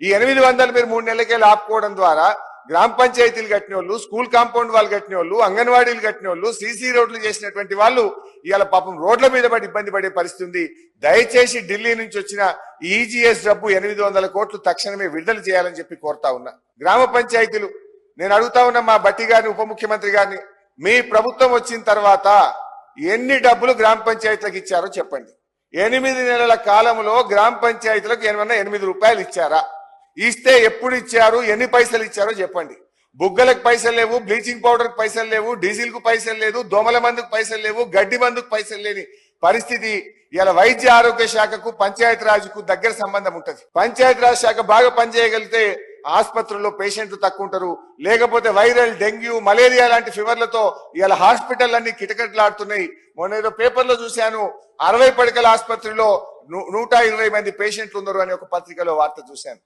ఈ 800 మీరు 3 నెలలకే ఆపుకోవడం ద్వారా గ్రామ పంచాయతీలు కట్టిన వాళ్ళు, స్కూల్ కాంపౌండ్ వాళ్ళు కట్టిన వాళ్ళు, అంగన్వాడీలు కట్టిన వాళ్ళు, సీసీ రోడ్లు చేసినటువంటి వాళ్ళు ఇవాళ పాపం రోడ్ల మీద పడి ఇబ్బంది పడే పరిస్థితి ఉంది. దయచేసి ఢిల్లీ నుంచి వచ్చిన ఈజీఎస్ డబ్బు 800 కోట్లు తక్షణమే విడుదల చేయాలని చెప్పి కోరుతా ఉన్నా. గ్రామ పంచాయతీలు నేను అడుగుతా ఉన్నా మా బట్టి గారిని, ఉప ముఖ్యమంత్రి గారిని, మీ ప్రభుత్వం వచ్చిన తర్వాత ఎన్ని డబ్బులు గ్రామ పంచాయతీలకు ఇచ్చారో చెప్పండి. 8 నెలల కాలంలో గ్రామ పంచాయతీలకు ఏమన్నా 8 రూపాయలు ఇచ్చారా? ఇస్తే ఎప్పుడు ఇచ్చారు, ఎన్ని పైసలు ఇచ్చారో చెప్పండి. బుగ్గలకు పైసలు లేవు, బ్లీచింగ్ పౌడర్ కు పైసలు లేవు, డీజిల్ కు పైసలు లేదు, దోమల మందుకు పైసలు లేవు, గడ్డి మందుకు పైసలు లేని పరిస్థితి. ఇలా వైద్య ఆరోగ్య శాఖకు పంచాయతీ రాజుకు దగ్గర సంబంధం ఉంటది. పంచాయతీ రాజ్ శాఖ బాగా పనిచేయగలిగితే ఆసుపత్రుల్లో పేషెంట్లు తక్కువ ఉంటారు. లేకపోతే వైరల్, డెంగ్యూ, మలేరియా లాంటి ఫీవర్లతో ఇలా హాస్పిటల్ అన్ని కిటకిటలాడుతున్నాయి. మొన్న ఏదో పేపర్లో చూశాను, 60 పడకల ఆసుపత్రిలో 120 మంది పేషెంట్లు ఉన్నారు అని ఒక పత్రికలో వార్త చూశాను.